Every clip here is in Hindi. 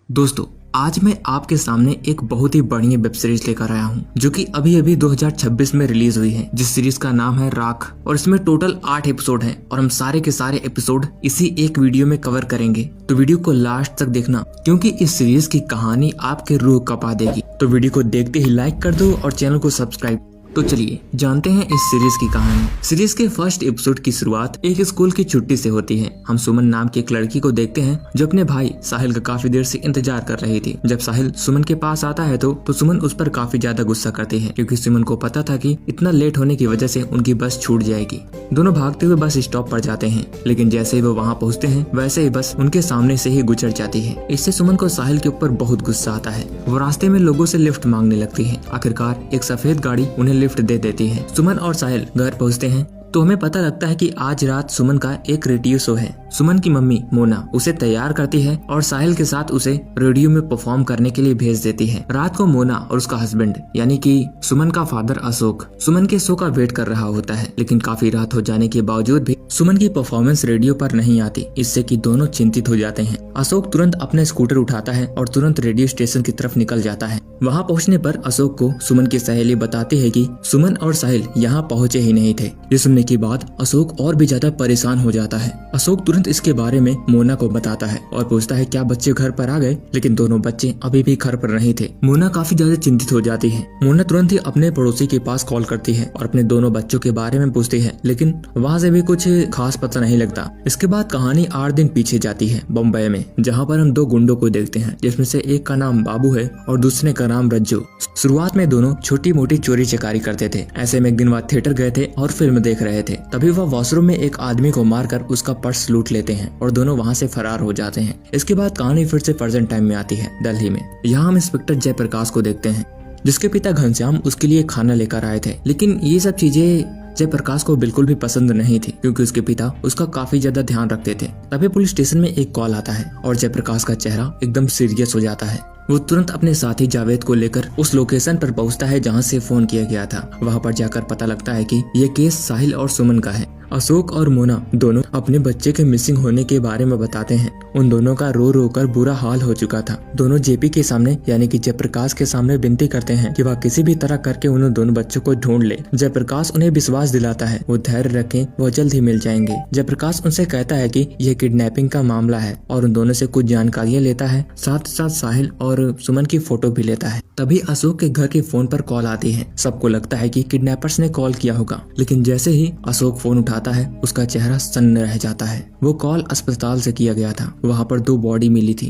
दोस्तों, आज मैं आपके सामने एक बहुत ही बढ़िया वेब सीरीज लेकर आया हूँ जो कि अभी अभी 2026 में रिलीज हुई है, जिस सीरीज का नाम है राख। और इसमें टोटल 8 एपिसोड हैं और हम सारे के सारे एपिसोड इसी एक वीडियो में कवर करेंगे। तो वीडियो को लास्ट तक देखना, क्योंकि इस सीरीज की कहानी आपके रूह कपा देगी। तो वीडियो को देखते ही लाइक कर दो और चैनल को सब्सक्राइब। तो चलिए जानते हैं इस सीरीज की कहानी। सीरीज के फर्स्ट एपिसोड की शुरुआत एक स्कूल की छुट्टी से होती है। हम सुमन नाम की एक लड़की को देखते हैं जो अपने भाई साहिल का काफी देर से इंतजार कर रही थी। जब साहिल सुमन के पास आता है तो सुमन उस पर काफी ज्यादा गुस्सा करती है, क्योंकि सुमन को पता था कि इतना लेट होने की वजह से उनकी बस छूट जाएगी। दोनों भागते हुए बस स्टॉप पर जाते हैं, लेकिन जैसे ही वो वहाँ पहुँचते हैं वैसे ही बस उनके सामने से ही गुजर जाती है। इससे सुमन को साहिल के ऊपर बहुत गुस्सा आता है। वो रास्ते में लोगों से लिफ्ट मांगने लगती है। आखिरकार एक सफेद गाड़ी उन्हें लिफ्ट दे देती है। सुमन और साहिल घर पहुंचते हैं तो हमें पता लगता है कि आज रात सुमन का एक रेडियो शो है। सुमन की मम्मी मोना उसे तैयार करती है और साहिल के साथ उसे रेडियो में परफॉर्म करने के लिए भेज देती है। रात को मोना और उसका हस्बैंड यानी कि सुमन का फादर अशोक सुमन के शो का वेट कर रहा होता है, लेकिन काफी रात हो जाने के बावजूद भी सुमन की परफॉर्मेंस रेडियो पर नहीं आती, इससे कि दोनों चिंतित हो जाते हैं। अशोक तुरंत अपने स्कूटर उठाता है और तुरंत रेडियो स्टेशन की तरफ निकल जाता है। वहाँ पहुँचने पर अशोक को सुमन की सहेली बताती है कि सुमन और साहिल यहाँ पहुँचे ही नहीं थे। ये सुनने के बाद अशोक और भी ज्यादा परेशान हो जाता है। अशोक तुरंत इसके बारे में मोना को बताता है और पूछता है क्या बच्चे घर पर आ गए, लेकिन दोनों बच्चे अभी भी घर पर नहीं थे। मोना काफी ज्यादा चिंतित हो जाती है। मोना तुरंत ही अपने पड़ोसी के पास कॉल करती है और अपने दोनों बच्चों के बारे में पूछती है, लेकिन वहाँ से भी कुछ खास पता नहीं लगता। इसके बाद कहानी 8 दिन पीछे जाती है बम्बई में, जहाँ पर हम 2 गुंडों को देखते हैं, जिसमें से एक का नाम बाबू है और दूसरे का नाम रज्जू। शुरुआत में दोनों छोटी मोटी चोरी चकारी करते थे। ऐसे में एक दिन वह थिएटर गए थे और फिल्म देख रहे थे। तभी वह वॉशरूम में एक आदमी को मारकर उसका पर्स लूट लेते हैं और दोनों वहां से फरार हो जाते हैं। इसके बाद कहानी फिर से प्रेजेंट टाइम में आती है, दिल्ली में। यहाँ हम इंस्पेक्टर जयप्रकाश को देखते हैं, जिसके पिता घनश्याम उसके लिए खाना लेकर आए थे। लेकिन ये सब चीजें जयप्रकाश को बिल्कुल भी पसंद नहीं थी, क्योंकि उसके पिता उसका काफी ज्यादा ध्यान रखते थे। तभी पुलिस स्टेशन में एक कॉल आता है और जयप्रकाश का चेहरा एकदम सीरियस हो जाता है। वो तुरंत अपने साथी जावेद को लेकर उस लोकेशन पर पहुंचता है जहां से फोन किया गया था। वहां पर जाकर पता लगता है कि ये केस साहिल और सुमन का है। अशोक और मोना दोनों अपने बच्चे के मिसिंग होने के बारे में बताते हैं। उन दोनों का रो रो कर बुरा हाल हो चुका था। दोनों जेपी के सामने यानी कि जयप्रकाश के सामने विनती करते हैं कि वह किसी भी तरह करके उन दोनों बच्चों को ढूंढ ले। जयप्रकाश उन्हें विश्वास दिलाता है, वो धैर्य रखें, वो जल्द ही मिल जाएंगे। जयप्रकाश उनसे कहता है कि यह किडनैपिंग का मामला है और उन दोनों से कुछ जानकारियां लेता है। साथ साथ साहिल और सुमन की फोटो भी लेता है। तभी अशोक के घर के फोन पर कॉल आती है। सबको लगता है कि किडनैपर्स ने कॉल किया होगा, लेकिन जैसे ही अशोक फोन उठाता है उसका चेहरा सन्न रह जाता है। वो कॉल अस्पताल से किया गया था, वहाँ पर 2 बॉडी मिली थी।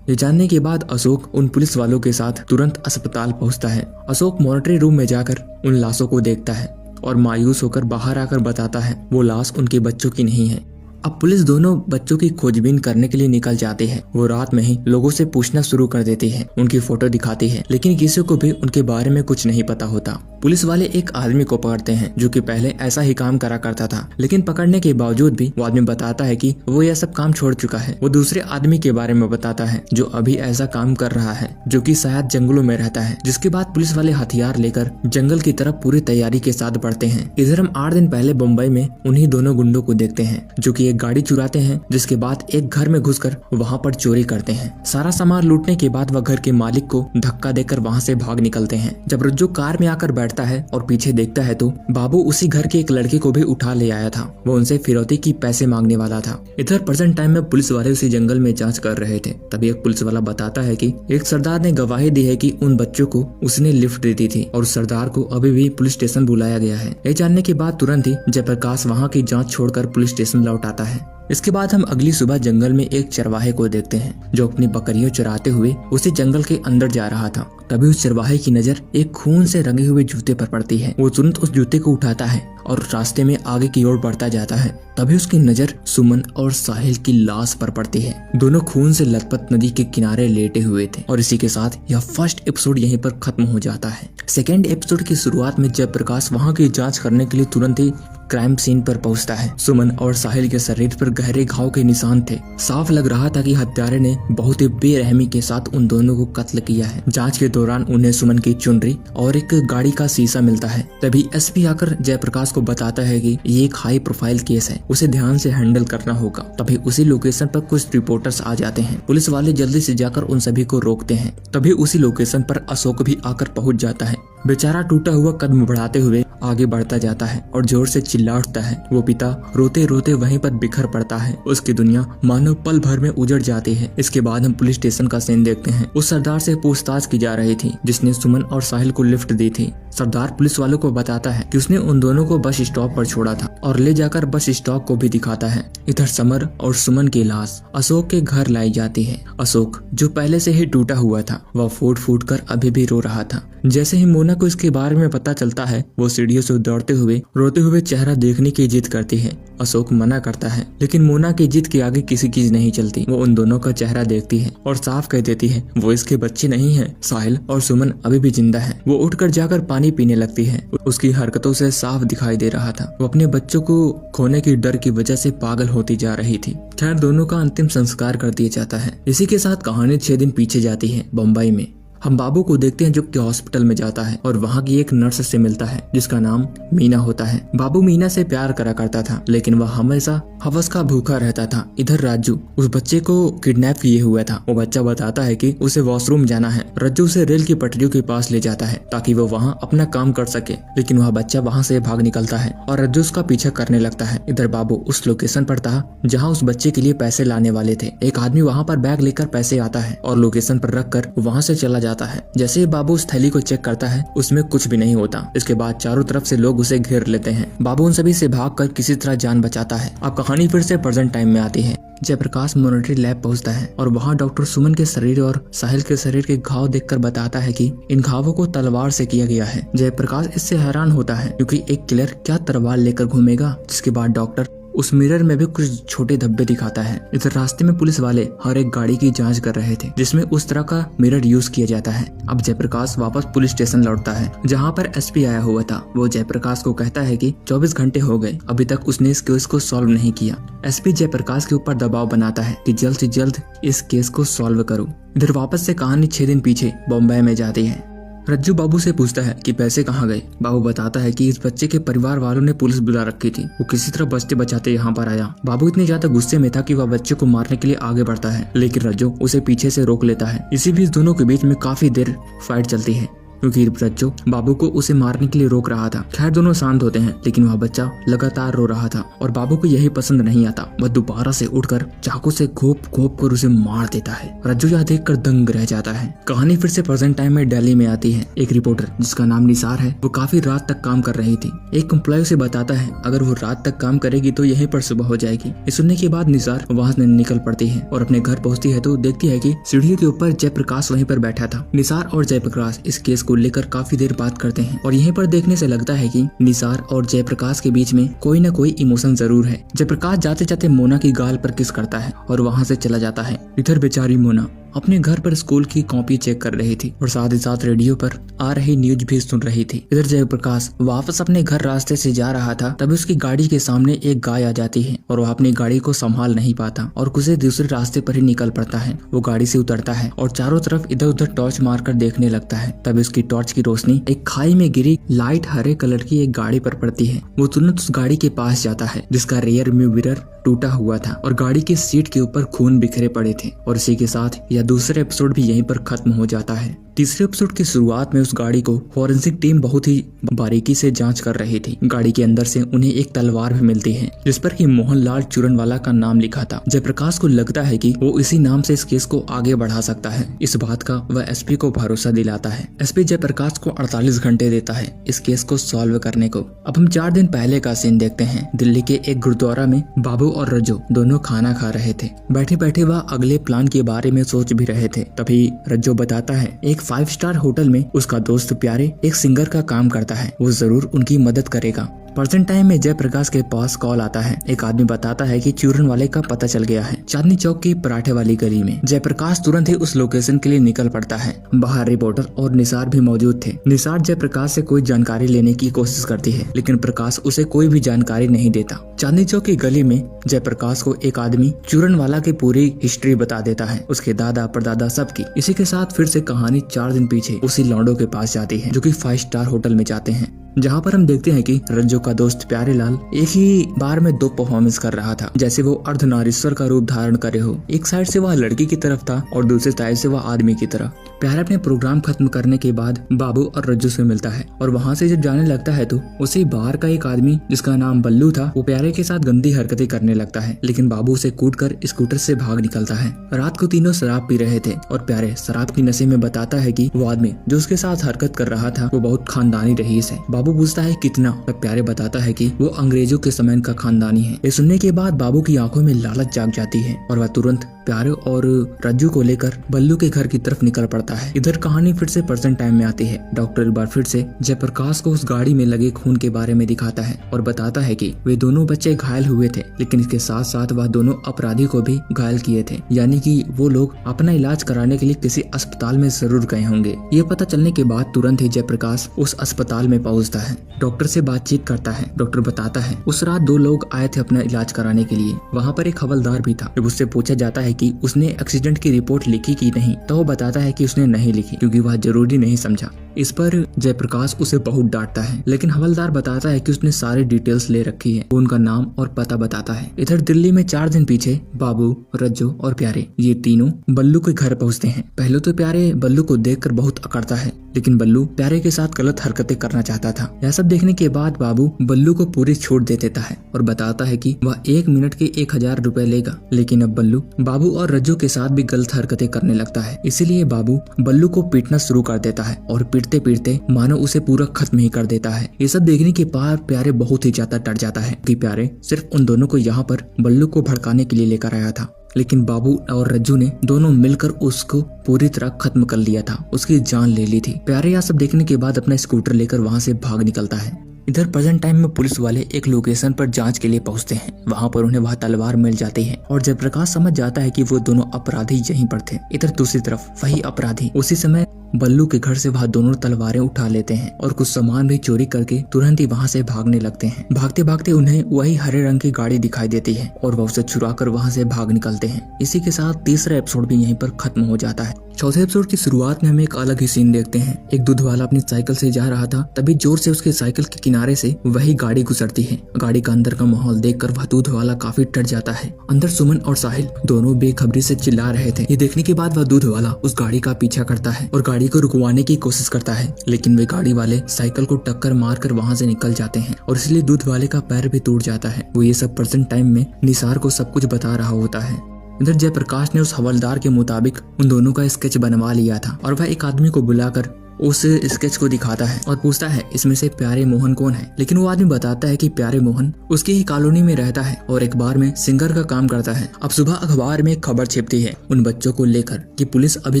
ये जानने के बाद अशोक उन पुलिस वालों के साथ तुरंत अस्पताल पहुँचता है। अशोक मॉनिटरी रूम में जाकर उन लाशों को देखता है और मायूस होकर बाहर आकर बताता है वो लाश उनके बच्चों की नहीं है। अब पुलिस दोनों बच्चों की खोजबीन करने के लिए निकल जाती है। वो रात में ही लोगों से पूछना शुरू कर देती है, उनकी फोटो दिखाती है, लेकिन किसी को भी उनके बारे में कुछ नहीं पता होता। पुलिस वाले एक आदमी को पकड़ते हैं जो कि पहले ऐसा ही काम करा करता था, लेकिन पकड़ने के बावजूद भी वो आदमी बताता है कि वो यह सब काम छोड़ चुका है। वो दूसरे आदमी के बारे में बताता है जो अभी ऐसा काम कर रहा है, जो कि शायद जंगलों में रहता है। जिसके बाद पुलिस वाले हथियार लेकर जंगल की तरफ पूरी तैयारी के साथ बढ़ते हैं। इधर हम 8 दिन पहले मुंबई में उन्हीं दोनों गुंडों को देखते हैं जो कि एक गाड़ी चुराते हैं, जिसके बाद एक घर में घुसकर वहाँ पर चोरी करते हैं। सारा सामान लूटने के बाद वह घर के मालिक को धक्का देकर वहाँ से भाग निकलते हैं। जब रज्जू कार में आकर बैठता है और पीछे देखता है तो बाबू उसी घर के एक लड़के को भी उठा ले आया था। वो उनसे फिरौती की पैसे मांगने वाला था। इधर प्रेजेंट टाइम में पुलिस वाले उसी जंगल में जांच कर रहे थे। तभी एक पुलिस वाला बताता है कि एक सरदार ने गवाही दी है कि उन बच्चों को उसने लिफ्ट दे दी थी और सरदार को अभी भी पुलिस स्टेशन बुलाया गया है। ये जानने के बाद तुरंत ही जयप्रकाश वहाँ की जाँच छोड़कर पुलिस स्टेशन लौट आता है। इसके बाद हम अगली सुबह जंगल में एक चरवाहे को देखते हैं जो अपनी बकरियों चराते हुए उसी जंगल के अंदर जा रहा था। तभी उस चरवाहे की नजर एक खून से रंगे हुए जूते पर पड़ती है। वो तुरंत उस जूते को उठाता है और रास्ते में आगे की ओर बढ़ता जाता है। तभी उसकी नजर सुमन और साहिल की लाश पर पड़ती है। दोनों खून से लथपथ नदी के किनारे लेटे हुए थे और इसी के साथ यह फर्स्ट एपिसोड यहीं पर खत्म हो जाता है। सेकेंड एपिसोड की शुरुआत में जयप्रकाश वहाँ की जाँच करने के लिए तुरंत ही क्राइम सीन पर पहुंचता है। सुमन और साहिल के शरीर पर गहरे घाव के निशान थे। साफ लग रहा था कि हत्यारे ने बहुत ही बेरहमी के साथ उन दोनों को कत्ल किया है। जांच के दौरान उन्हें सुमन की चुनरी और एक गाड़ी का शीशा मिलता है। तभी एसपी आकर जयप्रकाश को बताता है कि ये एक हाई प्रोफाइल केस है, उसे ध्यान से हैंडल करना होगा। तभी उसी लोकेशन पर कुछ रिपोर्टर्स आ जाते हैं। पुलिस वाले जल्दी से जाकर उन सभी को रोकते हैं। तभी उसी लोकेशन पर अशोक भी आकर पहुंच जाता है। बेचारा टूटा हुआ कदम बढ़ाते हुए आगे बढ़ता जाता है और जोर से चिल्ला उठता है। वो पिता रोते रोते वहीं पर बिखर पड़ता है। उसकी दुनिया मानो पल भर में उजड़ जाती है। इसके बाद हम पुलिस स्टेशन का सीन देखते हैं। उस सरदार से पूछताछ की जा रही थी जिसने सुमन और साहिल को लिफ्ट दी थी। सरदार पुलिस वालों को बताता है कि उसने उन दोनों को बस स्टॉप पर छोड़ा था और ले जाकर बस स्टॉप को भी दिखाता है। इधर समर और सुमन की लाश अशोक के घर लाई जाती है। अशोक जो पहले से ही टूटा हुआ था, वह फूट फूट कर अभी भी रो रहा था। जैसे ही मोना को इसके बारे में पता चलता है, वो सीढ़ियों से दौड़ते हुए रोते हुए चेहरा देखने की जिद करती है। अशोक मना करता है, लेकिन मोना की जिद के आगे किसी चीज नहीं चलती। वो उन दोनों का चेहरा देखती है और साफ कह देती है वो इसके बच्चे नहीं है। साहिल और सुमन अभी भी जिंदा है। वो उठकर जाकर पानी पीने लगती है। उसकी हरकतों से साफ दिखाई दे रहा था वो अपने बच्चों को खोने की डर की वजह से पागल होती जा रही थी। खैर, दोनों का अंतिम संस्कार कर दिया जाता है। इसी के साथ कहानी 6 दिन पीछे जाती है। बम्बई में हम बाबू को देखते हैं जो कि हॉस्पिटल में जाता है और वहाँ की एक नर्स से मिलता है जिसका नाम मीना होता है। बाबू मीना से प्यार करा करता था, लेकिन वह हमेशा हवस का भूखा रहता था। इधर राजू उस बच्चे को किडनैप किए हुआ था। वो बच्चा बताता है कि उसे वॉशरूम जाना है। रज्जू उसे रेल की पटरियों के पास ले जाता है ताकि वो वहाँ अपना काम कर सके, लेकिन वह बच्चा वहाँ से भाग निकलता है और रज्जू उसका पीछा करने लगता है। इधर बाबू उस लोकेशन पर था जहाँ उस बच्चे के लिए पैसे लाने वाले थे। एक आदमी वहाँ पर बैग लेकर पैसे आता है और लोकेशन पर रख कर वहाँ से चला जाता है। जैसे ही बाबू उस थैली को चेक करता है, उसमें कुछ भी नहीं होता। इसके बाद चारों तरफ से लोग उसे घेर लेते हैं। बाबू उन सभी से भागकर किसी तरह जान बचाता है। अब कहानी फिर से प्रेजेंट टाइम में आती है। जयप्रकाश मॉनिटरी लैब पहुंचता है और वहां डॉक्टर सुमन के शरीर और साहिल के शरीर के घाव देखकर बताता है कि इन घावों को तलवार से किया गया है। जयप्रकाश इससे हैरान होता है क्योंकि एक किलर क्या तलवार लेकर घूमेगा। जिसके बाद डॉक्टर उस मिरर में भी कुछ छोटे धब्बे दिखाता है। इधर रास्ते में पुलिस वाले हर एक गाड़ी की जांच कर रहे थे जिसमें उस तरह का मिरर यूज किया जाता है। अब जयप्रकाश वापस पुलिस स्टेशन लौटता है जहां पर एसपी आया हुआ था। वो जयप्रकाश को कहता है कि 24 घंटे हो गए, अभी तक उसने इस केस को सॉल्व नहीं किया। एसपी जयप्रकाश के ऊपर दबाव बनाता है कि जल्द से जल्द इस केस को सॉल्व करो। इधर वापस से कहानी 6 दिन पीछे बॉम्बे में जाती है। रज्जू बाबू से पूछता है कि पैसे कहाँ गए। बाबू बताता है कि इस बच्चे के परिवार वालों ने पुलिस बुला रखी थी, वो किसी तरह बचते बचाते यहाँ पर आया। बाबू इतने ज्यादा गुस्से में था कि वह बच्चे को मारने के लिए आगे बढ़ता है, लेकिन रज्जू उसे पीछे से रोक लेता है। इसी बीच दोनों के बीच में काफी देर फाइट चलती है क्योंकि रज्जू बाबू को उसे मारने के लिए रोक रहा था। खैर, दोनों शांत होते हैं, लेकिन वह बच्चा लगातार रो रहा था और बाबू को यही पसंद नहीं आता। वह दोबारा से उठकर चाकू से घोप कर उसे मार देता है। रज्जू यह देखकर दंग रह जाता है। कहानी फिर से प्रेजेंट टाइम में दिल्ली में आती है। एक रिपोर्टर जिसका नाम निसार है, वो काफी रात तक काम कर रही थी। एक एम्प्लॉय से बताता है अगर वो रात तक काम करेगी तो यहीं पर सुबह हो जाएगी। ये सुनने के बाद निसार वहाँ से निकल पड़ती है और अपने घर पहुँचती है तो देखती है कि सीढ़ी के ऊपर जयप्रकाश वहीं पर बैठा था। निसार और जयप्रकाश इस केस को लेकर काफी देर बात करते हैं और यहीं पर देखने से लगता है कि निसार और जयप्रकाश के बीच में कोई न कोई इमोशन जरूर है। जयप्रकाश जाते जाते मोना की गाल पर किस करता है और वहाँ से चला जाता है। इधर बेचारी मोना अपने घर पर स्कूल की कॉपी चेक कर रही थी और साथ ही साथ रेडियो पर आ रही न्यूज भी सुन रही थी। इधर जयप्रकाश वापस अपने घर रास्ते से जा रहा था, तभी उसकी गाड़ी के सामने एक गाय आ जाती है और वह अपनी गाड़ी को संभाल नहीं पाता और कुछ दूसरे रास्ते पर ही निकल पड़ता है। वो गाड़ी से उतरता है और चारों तरफ इधर उधर टॉर्च मारकर देखने लगता है। तभी उसकी टॉर्च की रोशनी एक खाई में गिरी लाइट हरे कलर की एक गाड़ी पर पड़ती है। वो तुरंत उस गाड़ी के पास जाता है जिसका रियर में मिरर टूटा हुआ था और गाड़ी की सीट के ऊपर खून बिखरे पड़े थे। और इसी के साथ यह दूसरा एपिसोड भी यहीं पर खत्म हो जाता है। तीसरे एपिसोड की शुरुआत में उस गाड़ी को फॉरेंसिक टीम बहुत ही बारीकी से जांच कर रही थी। गाड़ी के अंदर से उन्हें एक तलवार भी मिलती है जिस पर कि मोहनलाल चूरनवाला का नाम लिखा था। जयप्रकाश को लगता है कि वो इसी नाम से इस केस को आगे बढ़ा सकता है। इस बात का वह एसपी को भरोसा दिलाता है। एसपी जयप्रकाश को 48 घंटे देता है इस केस को सॉल्व करने को। अब हम 4 दिन पहले का सीन देखते हैं। दिल्ली के एक गुरुद्वारा में बाबू और रज्जू दोनों खाना खा रहे थे। बैठे बैठे वह अगले प्लान के बारे में सोच भी रहे थे। तभी रज्जू बताता है एक 5 स्टार होटल में उसका दोस्त प्यारे एक सिंगर का काम करता है, वो जरूर उनकी मदद करेगा। प्रेजेंट टाइम में जयप्रकाश के पास कॉल आता है। एक आदमी बताता है कि चूरन वाले का पता चल गया है चांदनी चौक की पराठे वाली गली में। जयप्रकाश तुरंत ही उस लोकेशन के लिए निकल पड़ता है। बाहर रिपोर्टर और निसार भी मौजूद थे। निसार जयप्रकाश से कोई जानकारी लेने की कोशिश करती है, लेकिन प्रकाश उसे कोई भी जानकारी नहीं देता। चांदनी चौक की गली में जयप्रकाश को एक आदमी चूरन वाला की पूरी हिस्ट्री बता देता है, उसके दादा परदादा सबकी। इसी के साथ फिर से कहानी 4 दिन पीछे उसी लौंडो के पास जाती है, जो कि 5 स्टार होटल में जाते हैं, जहाँ पर हम देखते हैं कि रज्जो का दोस्त प्यारेलाल एक ही बार में 2 परफॉर्मेंस कर रहा था, जैसे वो अर्धनारीश्वर का रूप धारण करे हो। एक साइड से वह लड़की की तरफ था और दूसरी साइड से वह आदमी की तरफ। प्यारे अपने प्रोग्राम खत्म करने के बाद बाबू और रज्जू से मिलता है और वहाँ से जब जाने लगता है तो उसी बार का एक आदमी जिसका नाम बल्लू था, वो प्यारे के साथ गंदी हरकतें करने लगता है, लेकिन बाबू उसे कूटकर स्कूटर से भाग निकलता है। रात को तीनों शराब पी रहे थे और प्यारे शराब की नशे में बताता है कि वो आदमी जो उसके साथ हरकत कर रहा था वो बहुत खानदानी रईस है। बाबू पूछता है कितना, तब प्यारे बताता है कि वो अंग्रेजों के समय का खानदानी है। ये सुनने के बाद बाबू की आंखों में लालच जाग जाती है और वह तुरंत प्यारे और रज्जू को लेकर बल्लू के घर की तरफ निकल पड़ता है। इधर कहानी फिर से प्रेजेंट टाइम में आती है। डॉक्टर एक बार फिर से जयप्रकाश को उस गाड़ी में लगे खून के बारे में दिखाता है और बताता है कि वे दोनों बच्चे घायल हुए थे, लेकिन इसके साथ साथ वह दोनों अपराधी को भी घायल किए थे, यानी कि वो लोग अपना इलाज कराने के लिए किसी अस्पताल में जरूर गए होंगे। ये पता चलने के बाद तुरंत ही जयप्रकाश उस अस्पताल में पहुंचता है, डॉक्टर से बातचीत करता है। डॉक्टर बताता है उस रात 2 लोग आए थे अपना इलाज कराने के लिए। वहाँ पर एक हवलदार भी था। जब उससे पूछा जाता है कि उसने एक्सीडेंट की रिपोर्ट लिखी कि नहीं, तो वो बताता है कि उसने नहीं लिखी क्योंकि वह जरूरी नहीं समझा। इस पर जयप्रकाश उसे बहुत डांटता है, लेकिन हवलदार बताता है कि उसने सारी डिटेल्स ले रखी है। वो उनका नाम और पता बताता है। इधर दिल्ली में 4 दिन पीछे बाबू, रज्जो और प्यारे ये तीनों बल्लू के घर पहुंचते हैं। पहले तो प्यारे बल्लू को देखकर बहुत अकड़ता है, लेकिन बल्लू प्यारे के साथ गलत हरकतें करना चाहता था। यह सब देखने के बाद बाबू बल्लू को पूरी छूट दे देता है और बताता है कि वह 1 मिनट के 1000 रुपए लेगा। लेकिन अब बल्लू बाबू और रज्जू के साथ भी गलत हरकतें करने लगता है, इसीलिए बाबू बल्लू को पीटना शुरू कर देता है और पीटते पीटते मानो उसे पूरा खत्म ही कर देता है। ये सब देखने के बाद प्यारे बहुत ही ज्यादा डर जाता है कि प्यारे सिर्फ उन दोनों को यहाँ पर बल्लू को भड़काने के लिए लेकर आया था, लेकिन बाबू और रज्जू ने दोनों मिलकर उसको पूरी तरह खत्म कर लिया था, उसकी जान ले ली थी। प्यारे यह सब देखने के बाद अपना स्कूटर लेकर वहाँ से भाग निकलता है। इधर प्रेजेंट टाइम में पुलिस वाले एक लोकेशन पर जांच के लिए पहुंचते हैं। वहां पर उन्हें वह तलवार मिल जाती है और जयप्रकाश समझ जाता है कि वो दोनों अपराधी यहीं पर थे। इधर दूसरी तरफ वही अपराधी उसी समय बल्लू के घर से वह दोनों तलवारें उठा लेते हैं और कुछ सामान भी चोरी करके तुरंत ही वहां से भागने लगते हैं। भागते भागते उन्हें वही हरे रंग की गाड़ी दिखाई देती है और वह उसे चुरा कर वहां से भाग निकलते हैं। इसी के साथ तीसरा एपिसोड भी यहीं पर खत्म हो जाता है। चौथे एपिसोड की शुरुआत में हम एक अलग ही सीन देखते हैं। एक दूध वाला अपनी साइकिल से जा रहा था, तभी जोर से उसके साइकिल के किनारे से वही गाड़ी गुजरती है। गाड़ी का अंदर का माहौल देखकर वह दूध वाला काफी डर जाता है। अंदर सुमन और साहिल दोनों बेखबरी से चिल्ला रहे थे। ये देखने के बाद वह दूध वाला उस गाड़ी का पीछा करता है और गाड़ी को रुकवाने की कोशिश करता है, लेकिन वे गाड़ी वाले साइकिल को टक्कर मारकर वहां से निकल जाते हैं और इसलिए दूध वाले का पैर भी टूट जाता है। वो ये सब प्रेजेंट टाइम में निसार को सब कुछ बता रहा होता है। इधर जयप्रकाश ने उस हवलदार के मुताबिक उन दोनों का स्केच बनवा लिया था और वह एक आदमी को बुलाकर उस स्केच को दिखाता है और पूछता है इसमें से प्यारे मोहन कौन है। लेकिन वो आदमी बताता है कि प्यारे मोहन उसकी ही कॉलोनी में रहता है और एक बार में सिंगर का काम करता है। अब सुबह अखबार में एक खबर छिपती है उन बच्चों को लेकर कि पुलिस अभी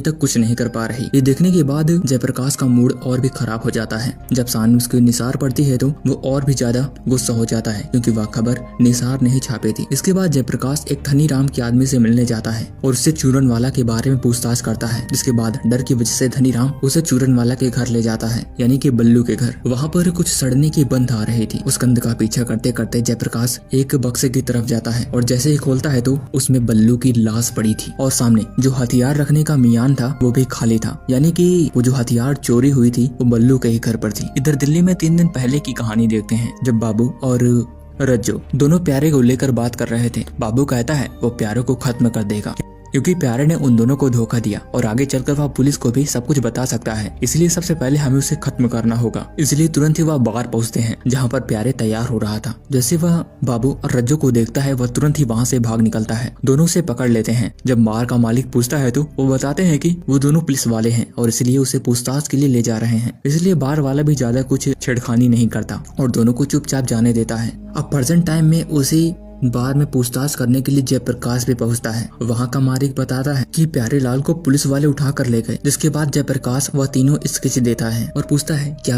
तक कुछ नहीं कर पा रही। ये देखने के बाद जयप्रकाश का मूड और भी खराब हो जाता है। जब सामने उसकी निसार पड़ती है तो वो और भी ज्यादा गुस्सा हो जाता है क्योंकि वह खबर निसार ने ही छापी थी। इसके बाद जयप्रकाश एक धनीराम के आदमी से मिलने जाता है और उससे चूरन वाला के बारे में पूछताछ करता है, जिसके बाद डर की वजह से धनीराम उसे चूरन वाला के घर ले जाता है, यानी कि बल्लू के घर। वहाँ पर कुछ सड़ने की गंध आ रही थी। उस गंध का पीछा करते करते जयप्रकाश एक बक्से की तरफ जाता है और जैसे ही खोलता है तो उसमें बल्लू की लाश पड़ी थी और सामने जो हथियार रखने का मियान था वो भी खाली था, यानी कि वो जो हथियार चोरी हुई थी वो बल्लू के ही घर पर थी। इधर दिल्ली में 3 दिन पहले की कहानी देखते हैं, जब बाबू और रज्जो दोनों प्यारे को लेकर बात कर रहे थे। बाबू कहता है वो प्यारे को खत्म कर देगा क्योंकि प्यारे ने उन दोनों को धोखा दिया और आगे चलकर वह पुलिस को भी सब कुछ बता सकता है, इसलिए सबसे पहले हमें उसे खत्म करना होगा। इसलिए तुरंत ही वह बाहर पहुंचते हैं जहां पर प्यारे तैयार हो रहा था। जैसे वह बाबू और रज्जो को देखता है वह तुरंत ही वहां से भाग निकलता है। दोनों से पकड़ लेते हैं। जब बार का मालिक पूछता है तो वो बताते हैं कि वो दोनों पुलिस वाले हैं और इसलिए उसे पूछताछ के लिए ले जा रहे हैं। इसलिए बार वाला भी ज्यादा कुछ छेड़खानी नहीं करता और दोनों को चुपचाप जाने देता है। अब प्रेजेंट टाइम में उसी बाद में पूछताछ करने के लिए जयप्रकाश भी पहुंचता है। वहाँ का मालिक बताता है कि प्यारेलाल को पुलिस वाले उठा कर ले गए, जिसके बाद जयप्रकाश वह तीनों स्केच देता है और पूछता है क्या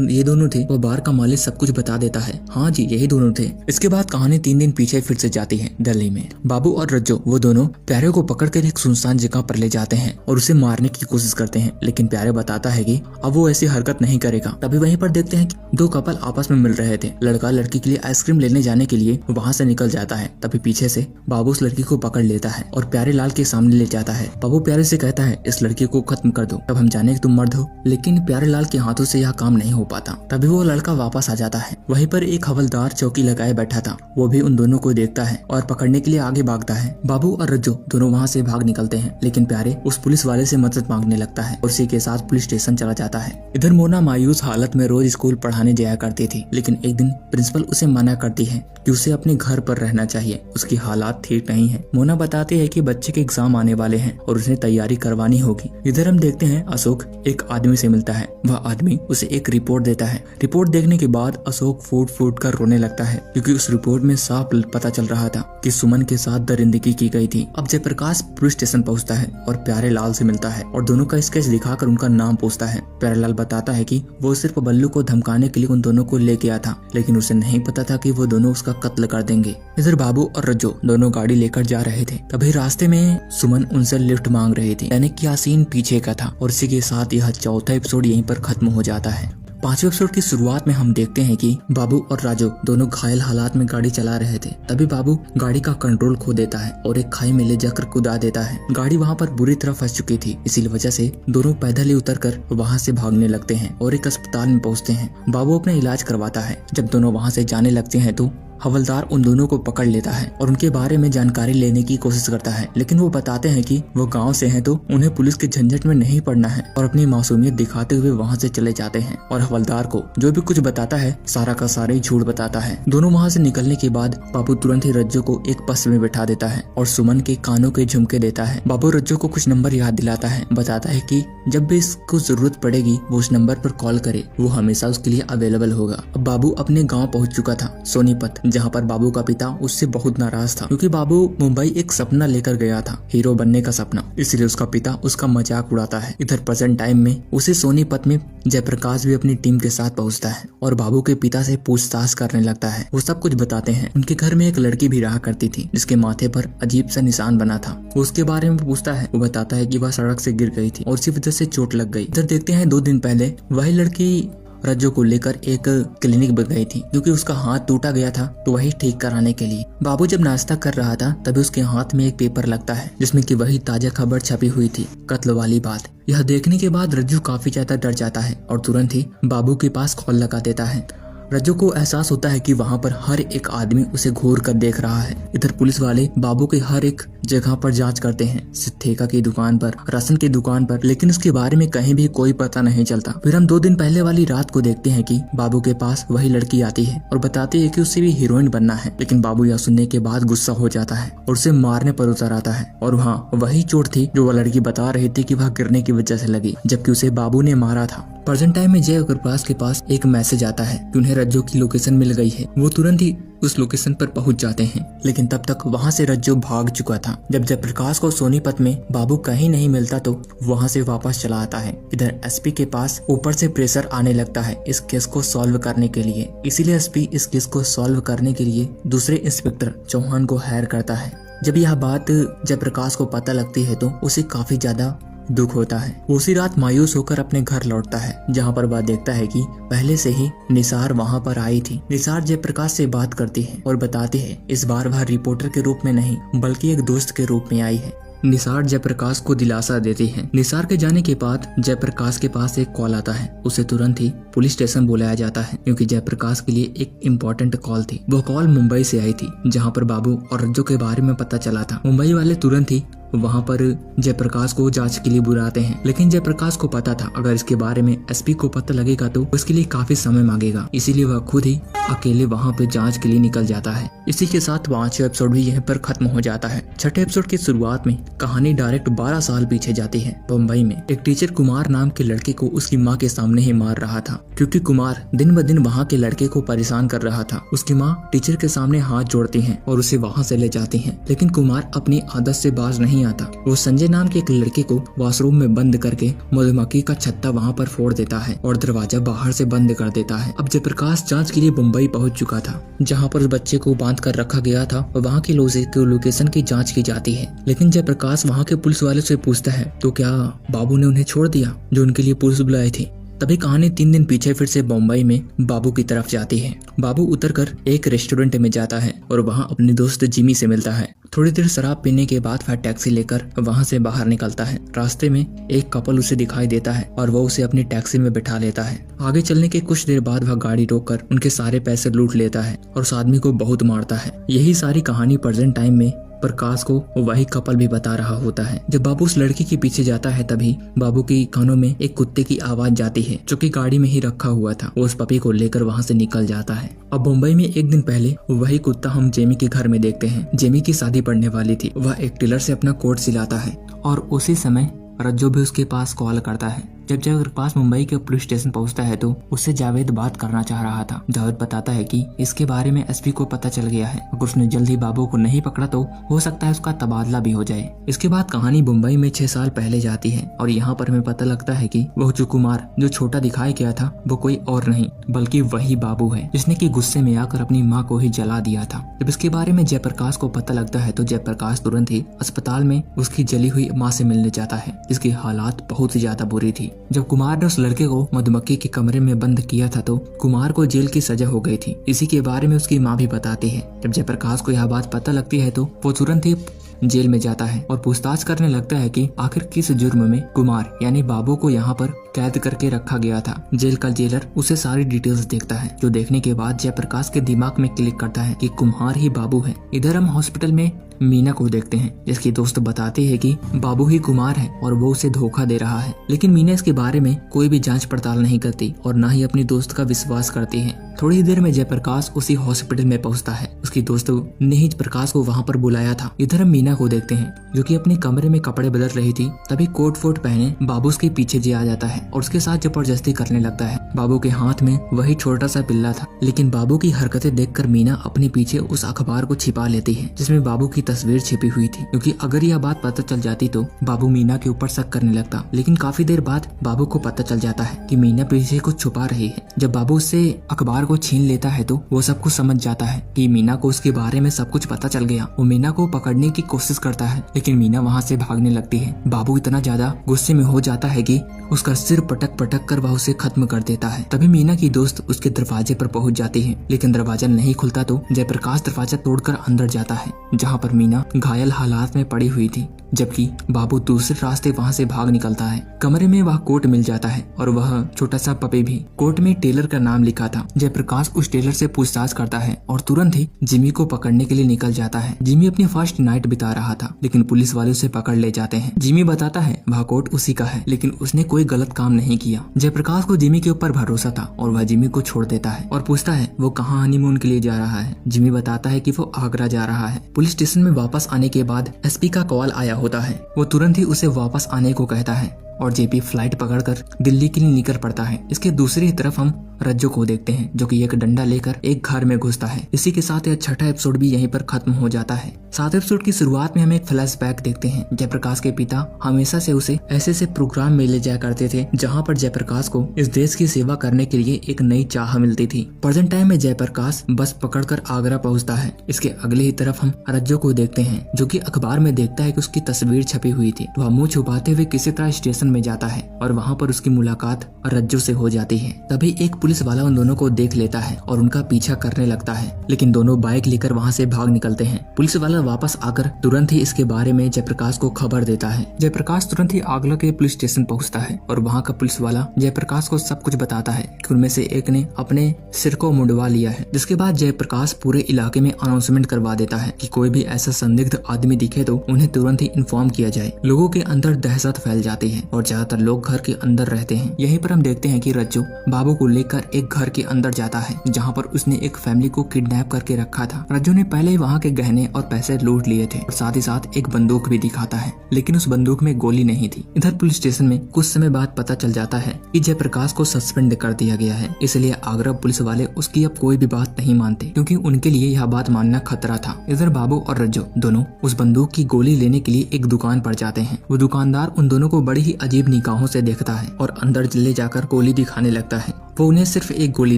ये दोनों थे। वो बार का मालिक सब कुछ बता देता है, हाँ जी यही दोनों थे। इसके बाद कहानी 3 दिन पीछे फिर से जाती है दिल्ली में। बाबू और रज्जो वो दोनों प्यारे को पकड़कर एक सुनसान जगह पर ले जाते हैं और उसे मारने की कोशिश करते हैं, लेकिन प्यारे बताता है कि अब वो ऐसी हरकत नहीं करेगा। तभी वहीं पर देखते हैं कि 2 कपल आपस में मिल रहे थे। लड़का लड़की के लिए आइसक्रीम लेने जाने के लिए वहाँ से निकल जाता है। तभी पीछे से बाबू उस लड़की को पकड़ लेता है और प्यारेलाल के सामने ले जाता है। बाबू प्यारे से कहता है इस लड़की को खत्म कर दो, तब हम जाने कि तुम मर्द हो। लेकिन प्यारेलाल के हाथों से यह काम नहीं हो पाता। तभी वो लड़का वापस आ जाता है। वहीं पर एक हवलदार चौकी लगाए बैठा था, वो भी उन दोनों को देखता है और पकड़ने के लिए आगे भागता है। बाबू और रज्जो दोनों वहाँ से भाग निकलते हैं, लेकिन प्यारे उस पुलिस वाले से मदद मांगने लगता है और उसी के साथ पुलिस स्टेशन चला जाता है। इधर मोना मायूस हालत में रोज स्कूल पढ़ाने जाया करती थी, लेकिन एक दिन प्रिंसिपल उसे मना करती है कि उसे अपने घर पर रहना चाहिए, उसकी हालात ठीक नहीं है। मोना बताती है कि बच्चे के एग्जाम आने वाले हैं और उसे तैयारी करवानी होगी। इधर हम देखते हैं अशोक एक आदमी से मिलता है। वह आदमी उसे एक रिपोर्ट देता है। रिपोर्ट देखने के बाद अशोक फूट फूट कर रोने लगता है, क्योंकि उस रिपोर्ट में साफ पता चल रहा था कि सुमन के साथ दरिंदगी की गई थी। अब जयप्रकाश पुलिस स्टेशन पहुंचता है और प्यारेलाल से मिलता है और दोनों का स्केच दिखाकर उनका नाम पूछता है। प्यारेलाल बताता है कि वो सिर्फ बल्लू को धमकाने के लिए उन दोनों को ले गया था, लेकिन उसे नहीं पता था कि वो दोनों उसका कत्ल कर देंगे। इधर बाबू और रज्जो दोनों गाड़ी लेकर जा रहे थे। तभी रास्ते में सुमन उनसे लिफ्ट मांग रही थी, यानी कि सीन पीछे का था। और इसी के साथ यह चौथा एपिसोड यहीं पर खत्म हो जाता है। 5वें एपिसोड की शुरुआत में हम देखते हैं कि बाबू और राजू दोनों घायल हालात में गाड़ी चला रहे थे। तभी बाबू गाड़ी का कंट्रोल खो देता है और एक खाई में ले जाकर कुदा देता है। गाड़ी वहां पर बुरी तरह फंस चुकी थी, इसी वजह से दोनों पैदल ही उतरकर वहां से भागने लगते हैं और एक अस्पताल में पहुंचते हैं। बाबू अपना इलाज करवाता है। जब दोनों वहां से जाने लगते हैं तो हवलदार उन दोनों को पकड़ लेता है और उनके बारे में जानकारी लेने की कोशिश करता है, लेकिन वो बताते हैं कि वो गांव से हैं तो उन्हें पुलिस के झंझट में नहीं पड़ना है और अपनी मासूमियत दिखाते हुए वहां से चले जाते हैं। और हवलदार को जो भी कुछ बताता है सारा का सारा ही झूठ बताता है। दोनों वहां से निकलने के बाद बाबू तुरंत ही रज्जो को एक बस में बैठा देता है और सुमन के कानों के झुमके देता है। बाबू रज्जो को कुछ नंबर याद दिलाता है, बताता है कि जब भी इसको जरूरत पड़ेगी वो उस नंबर पर कॉल करे, वो हमेशा उसके लिए अवेलेबल होगा। अब बाबू अपने गाँव पहुँच चुका था, सोनीपत, जहाँ पर बाबू का पिता उससे बहुत नाराज था, क्योंकि बाबू मुंबई एक सपना लेकर गया था, हीरो बनने का सपना, इसलिए उसका पिता उसका मजाक उड़ाता है। इधर प्रेजेंट टाइम में उसी सोनीपत में जयप्रकाश भी अपनी टीम के साथ पहुंचता है और बाबू के पिता से पूछताछ करने लगता है। वो सब कुछ बताते हैं। उनके घर में एक लड़की भी रहा करती थी जिसके माथे पर अजीब सा निशान बना था। वो उसके बारे में पूछता है। वो बताता है कि वह सड़क से गिर गई थी और उसी वजह से चोट लग गई। इधर देखते हैं 2 दिन पहले वही लड़की रज्जो को लेकर एक क्लिनिक पर गई थी, क्योंकि उसका हाथ टूटा गया था तो वही ठीक कराने के लिए। बाबू जब नाश्ता कर रहा था तभी उसके हाथ में एक पेपर लगता है जिसमें कि वही ताजा खबर छपी हुई थी, कत्ल वाली बात। यह देखने के बाद रज्जू काफी ज्यादा डर जाता है और तुरंत ही बाबू के पास कॉल लगा देता है। रज्जू को एहसास होता है कि वहाँ पर हर एक आदमी उसे घूर कर देख रहा है। इधर पुलिस वाले बाबू के हर एक जगह पर जांच करते हैं, ठेका की दुकान पर, राशन की दुकान पर, लेकिन उसके बारे में कहीं भी कोई पता नहीं चलता। फिर हम 2 दिन पहले वाली रात को देखते हैं कि बाबू के पास वही लड़की आती है और बताती है कि उसे भी हीरोइन बनना है, लेकिन बाबू यह सुनने के बाद गुस्सा हो जाता है और उसे मारने पर उतर आता है। और वहाँ वही चोट थी जो वह लड़की बता रही थी कि वह गिरने की वजह से लगी, जबकि उसे बाबू ने मारा था। प्रेजेंट टाइम में जयप्रकाश के पास एक मैसेज आता है कि उन्हें रज्जो की लोकेशन मिल गई है। वो तुरंत ही उस लोकेशन पर पहुंच जाते हैं, लेकिन तब तक वहां से रज्जो भाग चुका था। जब जयप्रकाश को सोनीपत में बाबू कहीं नहीं मिलता तो वहां से वापस चला आता है। इधर एसपी के पास ऊपर से प्रेशर आने लगता है इस केस को सॉल्व करने के लिए, इसीलिए एसपी इस केस को सॉल्व करने के लिए दूसरे इंस्पेक्टर चौहान को हायर करता है। जब यह बात जयप्रकाश को पता लगती है तो उसे काफी ज्यादा दुख होता है। उसी रात मायूस होकर अपने घर लौटता है, जहाँ पर वह देखता है कि पहले से ही निसार वहाँ पर आई थी। निसार जयप्रकाश से बात करती है और बताती है इस बार वह रिपोर्टर के रूप में नहीं बल्कि एक दोस्त के रूप में आई है। निसार जयप्रकाश को दिलासा देती है। निसार के जाने के बाद जयप्रकाश के पास एक कॉल आता है। उसे तुरंत ही पुलिस स्टेशन बुलाया जाता है, क्योंकि जयप्रकाश के लिए एक इम्पोर्टेंट कॉल थी। वो कॉल मुंबई से आई थी, जहाँ पर बाबू और रज्जो के बारे में पता चला था। मुंबई वाले तुरंत ही वहाँ पर जयप्रकाश को जांच के लिए बुलाते हैं, लेकिन जयप्रकाश को पता था अगर इसके बारे में एसपी को पता लगेगा तो उसके लिए काफी समय मांगेगा, इसीलिए वह खुद ही अकेले वहाँ पे जांच के लिए निकल जाता है। इसी के साथ 5वां एपिसोड भी यहीं पर खत्म हो जाता है। 6ठे एपिसोड की शुरुआत में कहानी डायरेक्ट 12 साल पीछे जाती है। बम्बई में एक टीचर कुमार नाम के लड़के को उसकी माँ के सामने ही मार रहा था, क्योंकि कुमार दिन ब दिन वहाँ के लड़के को परेशान कर रहा था। उसकी माँ टीचर के सामने हाथ जोड़ती है और उसे वहाँ से ले जाती है, लेकिन कुमार अपनी आदत से बाज नहीं आता। वो संजय नाम के एक लड़के को वॉशरूम में बंद करके मधुमक्खी का छत्ता वहाँ पर फोड़ देता है और दरवाजा बाहर से बंद कर देता है। अब जयप्रकाश जांच के लिए मुंबई पहुंच चुका था, जहाँ पर उस बच्चे को बांध कर रखा गया था और वहाँ की लोकेशन की जांच की जाती है। लेकिन जयप्रकाश वहाँ के पुलिस वाले से पूछता है तो क्या बाबू ने उन्हें छोड़ दिया जो उनके लिए पुलिस बुलाई थी। तभी कहानी 3 दिन पीछे फिर से मुंबई में बाबू की तरफ जाती है। बाबू उतरकर एक रेस्टोरेंट में जाता है और वहाँ अपने दोस्त जिमी से मिलता है। थोड़ी देर शराब पीने के बाद वह टैक्सी लेकर वहाँ से बाहर निकलता है। रास्ते में एक कपल उसे दिखाई देता है और वो उसे अपनी टैक्सी में बिठा लेता है। आगे चलने के कुछ देर बाद वह गाड़ी रोककर उनके सारे पैसे लूट लेता है और उस आदमी को बहुत मारता है। यही सारी कहानी प्रेजेंट टाइम में प्रकाश को वही कपल भी बता रहा होता है। जब बाबू उस लड़की के पीछे जाता है तभी बाबू की कानों में एक कुत्ते की आवाज जाती है जो कि गाड़ी में ही रखा हुआ था। वो उस पपी को लेकर वहाँ से निकल जाता है। अब मुंबई में एक दिन पहले वही कुत्ता हम जेमी के घर में देखते हैं। जेमी की शादी पड़ने वाली थी। वह एक टेलर से अपना कोट सिलाता है और उसी समय रज्जो भी उसके पास कॉल करता है। जब जयप्रकाश मुंबई के पुलिस स्टेशन पहुंचता है तो उससे जावेद बात करना चाह रहा था। जावेद बताता है कि इसके बारे में एसपी को पता चल गया है, अगर उसने जल्दी बाबू को नहीं पकड़ा तो हो सकता है उसका तबादला भी हो जाए। इसके बाद कहानी मुंबई में 6 साल पहले जाती है और यहाँ पर हमें पता लगता है कि वो जो कुमार जो छोटा दिखाया गया था वो कोई और नहीं बल्कि वही बाबू है, जिसने की गुस्से में आकर अपनी माँ को ही जला दिया था। जब इसके बारे में जयप्रकाश को पता लगता है तो जयप्रकाश तुरंत ही अस्पताल में उसकी जली हुई माँ से मिलने जाता है, जिसकी हालात बहुत ही ज्यादा बुरी थी। जब कुमार ने उस लड़के को मधुमक्खी के कमरे में बंद किया था तो कुमार को जेल की सजा हो गई थी। इसी के बारे में उसकी माँ भी बताती है। जब जयप्रकाश को यह बात पता लगती है तो वो तुरंत ही जेल में जाता है और पूछताछ करने लगता है कि आखिर किस जुर्म में कुमार यानी बाबू को यहाँ पर कैद करके रखा गया था। जेल का जेलर उसे सारी डिटेल्स देखता है, जो देखने के बाद जयप्रकाश के दिमाग में क्लिक करता है कि कुमार ही बाबू है। इधर हम हॉस्पिटल में मीना को देखते हैं, जिसकी दोस्त बताती है कि बाबू ही कुमार है और वो उसे धोखा दे रहा है। लेकिन मीना इसके बारे में कोई भी जांच पड़ताल नहीं करती और न ही अपनी दोस्त का विश्वास करती है। थोड़ी ही देर में जयप्रकाश उसी हॉस्पिटल में पहुंचता है। उसकी दोस्त ने ही प्रकाश को वहां पर बुलाया था। इधर हम मीना को देखते हैं जो कि अपने कमरे में कपड़े बदल रही थी। तभी कोट फोट पहने बाबू उसके पीछे जे आ जाता है और उसके साथ जबरदस्ती करने लगता है। बाबू के हाथ में वही छोटा सा पिल्ला था, लेकिन बाबू की हरकतें देखकर मीना अपने पीछे उस अखबार को छिपा लेती है जिसमें बाबू की तस्वीर छिपी हुई थी, क्योंकि अगर यह बात पता चल जाती तो बाबू मीना के ऊपर शक करने लगता। लेकिन काफी देर बाद बाबू को पता चल जाता है कि मीना पीछे कुछ छुपा रही है। जब बाबू उससे अखबार को छीन लेता है तो वो सब कुछ समझ जाता है कि मीना को उसके बारे में सब कुछ पता चल गया। वो मीना को पकड़ने की कोशिश करता है, लेकिन मीना वहाँ से भागने लगती है। बाबू इतना ज्यादा गुस्से में हो जाता है कि उसका सिर पटक पटक कर वह उसे खत्म कर देता है। तभी मीना की दोस्त उसके दरवाजे पर पहुंच जाती है, लेकिन दरवाजा नहीं खुलता तो जयप्रकाश दरवाजा तोड़कर अंदर जाता है, जहाँ पर मीना घायल हालात में पड़ी हुई थी, जबकि बाबू दूसरे रास्ते वहाँ से भाग निकलता है। कमरे में वह कोट मिल जाता है और वह छोटा सा पपी भी। कोट में टेलर का नाम लिखा था। जयप्रकाश उस टेलर से पूछताछ करता है और तुरंत ही जिमी को पकड़ने के लिए निकल जाता है। जिमी अपनी फर्स्ट नाइट बिता रहा था, लेकिन पुलिस वाले उसे पकड़ ले जाते हैं। जिमी बताता है वह कोट उसी का है, लेकिन उसने कोई गलत काम नहीं किया। जयप्रकाश को जिमी के ऊपर भरोसा था और वह जिमी को छोड़ देता है और पूछता है वो कहाँ हनीमून के लिए जा रहा है। जिमी बताता है कि वो आगरा जा रहा है। पुलिस स्टेशन में वापस आने के बाद एसपी का कॉल आया होता है। वो तुरंत ही उसे वापस आने को कहता है और जेपी फ्लाइट पकड़कर दिल्ली के लिए निकल पड़ता है। इसके दूसरी तरफ हम रज्जो को देखते हैं जो कि एक डंडा लेकर एक घर में घुसता है। इसी के साथ यह छठा एपिसोड भी यहीं पर खत्म हो जाता है। 7 एपिसोड की शुरुआत में हम एक फ्लैशबैक देखते हैं। जयप्रकाश के पिता हमेशा से उसे ऐसे प्रोग्राम में ले जाया करते थे जहाँ पर जयप्रकाश को इस देश की सेवा करने के लिए एक नई चाह मिलती थी। प्रेजेंट टाइम में जयप्रकाश बस पकड़कर आगरा पहुँचता है। इसके अगले ही तरफ हम रज्जो को देखते हैं जो कि अखबार में देखता है कि उसकी तस्वीर छपी हुई थी। वह मुँह छुपाते हुए किसी तरह स्टेशन स्टेशन में जाता है और वहाँ पर उसकी मुलाकात रज्जू से हो जाती है। तभी एक पुलिस वाला उन दोनों को देख लेता है और उनका पीछा करने लगता है, लेकिन दोनों बाइक लेकर वहाँ से भाग निकलते हैं। पुलिस वाला वापस आकर तुरंत ही इसके बारे में जयप्रकाश को खबर देता है। जयप्रकाश तुरंत ही आगरा के पुलिस स्टेशन पहुँचता है और वहाँ का पुलिस वाला जयप्रकाश को सब कुछ बताता है कि उनमें से एक ने अपने सिर को मुंडवा लिया है। जिसके बाद जयप्रकाश पूरे इलाके में अनाउंसमेंट करवा देता है कि कोई भी ऐसा संदिग्ध आदमी दिखे तो उन्हें तुरंत ही इन्फॉर्म किया जाए। लोगों के अंदर दहशत फैल जाती है और ज्यादातर लोग घर के अंदर रहते हैं। यहीं पर हम देखते हैं कि रज्जू बाबू को लेकर एक घर के अंदर जाता है जहाँ पर उसने एक फैमिली को किडनैप करके रखा था। रज्जू ने पहले ही वहाँ के गहने और पैसे लूट लिए थे और साथ ही साथ एक बंदूक भी दिखाता है, लेकिन उस बंदूक में गोली नहीं थी। इधर पुलिस स्टेशन में कुछ समय बाद पता चल जाता है कि जयप्रकाश को सस्पेंड कर दिया गया है, इसलिए आगरा पुलिस वाले उसकी अब कोई भी बात नहीं मानते क्योंकि उनके लिए यह बात मानना खतरा था। इधर बाबू और रज्जू दोनों उस बंदूक की गोली लेने के लिए एक दुकान पर जाते हैं। वो दुकानदार उन दोनों को बड़ी ही अजीब निगाहों से देखता है और अंदर ले जाकर गोली दिखाने लगता है। वो उन्हें सिर्फ एक गोली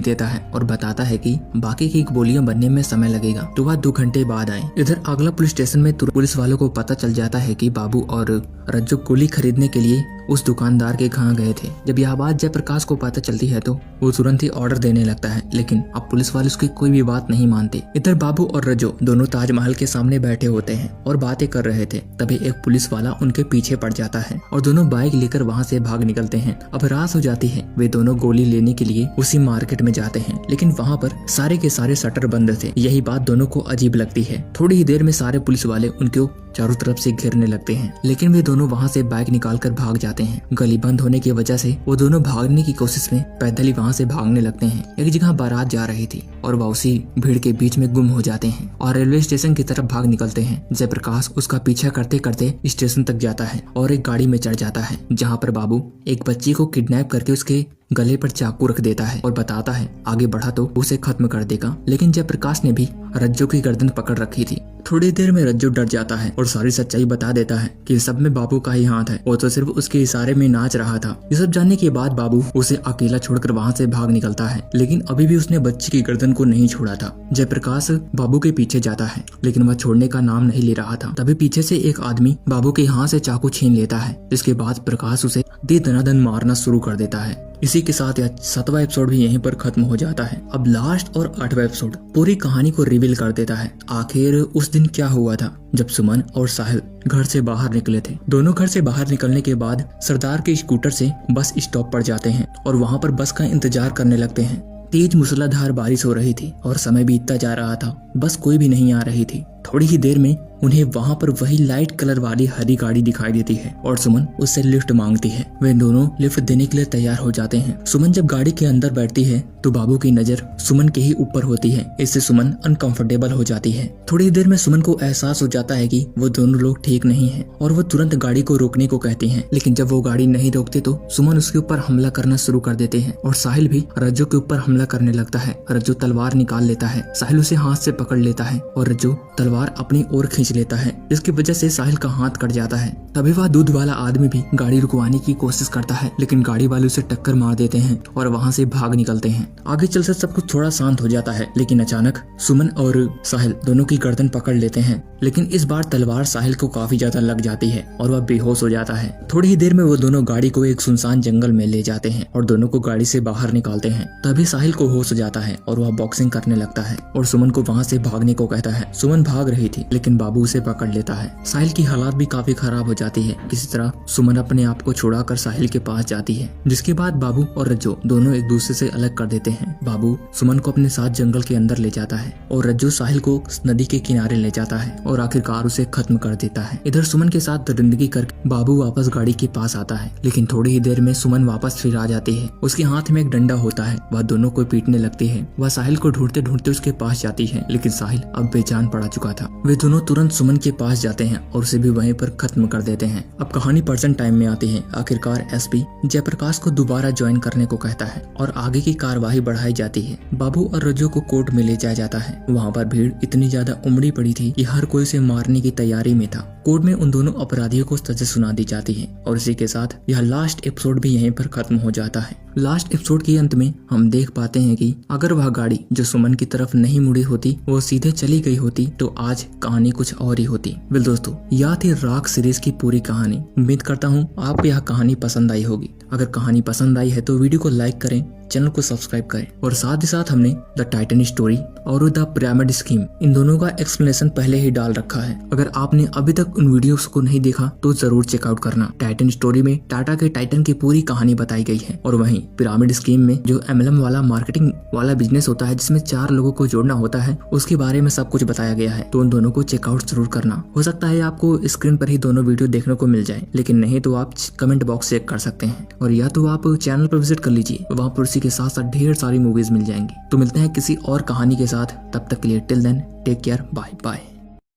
देता है और बताता है कि बाकी की गोलियां बनने में समय लगेगा, तो वह 2 घंटे बाद आए। इधर आगरा पुलिस स्टेशन में पुलिस वालों को पता चल जाता है कि बाबू और रज्जू गोली खरीदने के लिए उस दुकानदार के यहाँ गए थे। जब यह बात जयप्रकाश को पता चलती है तो वो तुरंत ही ऑर्डर देने लगता है, लेकिन अब पुलिस वाले उसकी कोई भी बात नहीं मानते। इधर बाबू और रज्जू दोनों ताजमहल के सामने बैठे होते हैं और बातें कर रहे थे। तभी एक पुलिस वाला उनके पीछे पड़ जाता है और दोनों बाइक लेकर वहाँ से भाग निकलते हैं। अब रात हो जाती है। वे दोनों गोली लेने के लिए उसी मार्केट में जाते हैं, लेकिन वहाँ पर सारे के सारे शटर बंद थे। यही बात दोनों को अजीब लगती है। थोड़ी ही देर में सारे पुलिस वाले उनको चारों तरफ से घेरने लगते हैं, लेकिन वे दोनों वहाँ से बाइक निकालकर भाग जाते हैं। गली बंद होने की वजह से वो दोनों भागने की कोशिश में पैदल ही वहाँ से भागने लगते हैं। एक जगह बारात जा रही थी और वह उसी भीड़ के बीच में गुम हो जाते हैं और रेलवे स्टेशन की तरफ भाग निकलते हैं। जयप्रकाश उसका पीछा करते करते स्टेशन तक जाता है और एक गाड़ी में चढ़ जाता है जहाँ पर बाबू एक बच्ची को किडनैप करके उसके गले पर चाकू रख देता है और बताता है आगे बढ़ा तो उसे खत्म कर देगा। लेकिन जयप्रकाश ने भी रज्जू की गर्दन पकड़ रखी थी। थोड़ी देर में रज्जू डर जाता है और सारी सच्चाई बता देता है कि सब में बाबू का ही हाथ है, वो तो सिर्फ उसके इशारे में नाच रहा था। ये सब जानने के बाद बाबू उसे अकेला छोड़कर वहाँ से भाग निकलता है, लेकिन अभी भी उसने बच्ची की गर्दन को नहीं छोड़ा था। जयप्रकाश बाबू के पीछे जाता है, लेकिन वह छोड़ने का नाम नहीं ले रहा था। तभी पीछे से एक आदमी बाबू के हाथ से चाकू छीन लेता है, जिसके बाद प्रकाश उसे दे दनादन मारना शुरू कर देता है। इसी के साथ यह 7वां एपिसोड भी यहीं पर खत्म हो जाता है। अब लास्ट और 8वां एपिसोड पूरी कहानी को रिवील कर देता है। आखिर उस दिन क्या हुआ था जब सुमन और साहिल घर से बाहर निकले थे। दोनों घर से बाहर निकलने के बाद सरदार के स्कूटर से बस स्टॉप पर जाते हैं और वहाँ पर बस का इंतजार करने लगते हैं। तेज मूसलाधार बारिश हो रही थी और समय बीतता जा रहा था। बस कोई भी नहीं आ रही थी। थोड़ी ही देर में उन्हें वहाँ पर वही लाइट कलर वाली हरी गाड़ी दिखाई देती है और सुमन उससे लिफ्ट मांगती है। वे दोनों लिफ्ट देने के लिए तैयार हो जाते हैं। सुमन जब गाड़ी के अंदर बैठती है तो बाबू की नजर सुमन के ही ऊपर होती है। इससे सुमन अनकंफर्टेबल हो जाती है। थोड़ी देर में सुमन को एहसास हो जाता है कि वो दोनों लोग ठीक नहीं हैं और वो तुरंत गाड़ी को रोकने को कहती हैं, लेकिन जब वो गाड़ी नहीं रोकते तो सुमन उसके ऊपर हमला करना शुरू कर देते हैं और साहिल भी रज्जू के ऊपर हमला करने लगता है। रज्जू तलवार निकाल लेता है, साहिल उसे हाथ से पकड़ लेता है और रज्जू तलवार अपनी ओर खींच लेता है, जिसकी वजह से साहिल का हाथ कट जाता है। तभी वह दूध वाला आदमी भी गाड़ी रुकवाने की कोशिश करता है, लेकिन गाड़ी वाले उसे टक्कर मार देते हैं और वहाँ से भाग निकलते हैं। आगे चल सब कुछ थोड़ा शांत हो जाता है, लेकिन अचानक सुमन और साहिल दोनों की गर्दन पकड़ लेते हैं, लेकिन इस बार तलवार साहिल को काफी ज्यादा लग जाती है और वह बेहोश हो जाता है। थोड़ी ही देर में वो दोनों गाड़ी को एक सुनसान जंगल में ले जाते हैं और दोनों को गाड़ी से बाहर निकालते हैं। तभी साहिल को होश हो जाता है और वह बॉक्सिंग करने लगता है और सुमन को वहाँ से भागने को कहता है। सुमन भाग रही थी, लेकिन बाबू उसे पकड़ लेता है। साहिल की हालात भी काफी खराब हो जाती है। किसी तरह सुमन अपने आप को छुड़ाकर साहिल के पास जाती है, जिसके बाद बाबू और रज्जू दोनों एक दूसरे से अलग कर देते हैं। बाबू सुमन को अपने साथ जंगल के अंदर ले जाता है और रज्जू साहिल को नदी के किनारे ले जाता है और आखिरकार उसे खत्म कर देता है। इधर सुमन के साथ दरिंदगी करके बाबू वापस गाड़ी के पास आता है, लेकिन थोड़ी ही देर में सुमन वापस फिर आ जाती है। उसके हाथ में एक डंडा होता है। वह दोनों को पीटने लगती है। वह साहिल को ढूंढते ढूंढते उसके पास जाती है, लेकिन साहिल अब बेजान पड़ा चुका था। वे दोनों तुरंत सुमन के पास जाते हैं और उसे भी वहीं पर खत्म कर देते हैं। अब कहानी प्रेजेंट टाइम में आती है। आखिरकार एसपी जयप्रकाश को दोबारा ज्वाइन करने को कहता है और आगे की कार्यवाही बढ़ाई जाती है। बाबू और रज्जू को कोर्ट में ले जाया जाता है। वहाँ पर भीड़ इतनी ज्यादा उमड़ी पड़ी थी कि हर कोई उसे मारने की तैयारी में था। कोर्ट में उन दोनों अपराधियों को सजा सुना दी जाती है और इसी के साथ यह लास्ट एपिसोड भी यहीं पर खत्म हो जाता है। लास्ट एपिसोड के अंत में हम देख पाते हैं कि अगर वह गाड़ी जो सुमन की तरफ नहीं मुड़ी होती, वो सीधे चली गई होती, तो आज कहानी कुछ और ही होती। वेल दोस्तों, यह थी राख सीरीज की पूरी कहानी। उम्मीद करता हूँ आपको यह कहानी पसंद आई होगी। अगर कहानी पसंद आई है तो वीडियो को लाइक करें, चैनल को सब्सक्राइब करें और साथ ही साथ हमने द टाइटन स्टोरी और द पिरामिड स्कीम इन दोनों का एक्सप्लेनेशन पहले ही डाल रखा है। अगर आपने अभी तक उन वीडियोस को नहीं देखा तो जरूर चेकआउट करना। टाइटन स्टोरी में टाटा के टाइटन की पूरी कहानी बताई गई है और वहीं पिरामिड स्कीम में जो MLM वाला मार्केटिंग वाला बिजनेस होता है जिसमें 4 लोगों को जोड़ना होता है, उसके बारे में सब कुछ बताया गया है। तो उन दोनों को चेकआउट जरूर करना। हो सकता है आपको स्क्रीन पर ही दोनों वीडियो देखने को मिल जाए, लेकिन नहीं तो आप कमेंट बॉक्स चेक कर सकते हैं और या तो आप चैनल पर विजिट कर लीजिए, वहाँ पर उसी के साथ साथ ढेर सारी मूवीज मिल जाएंगी। तो मिलते हैं किसी और कहानी के साथ, तब तक के लिए till then take care, bye bye.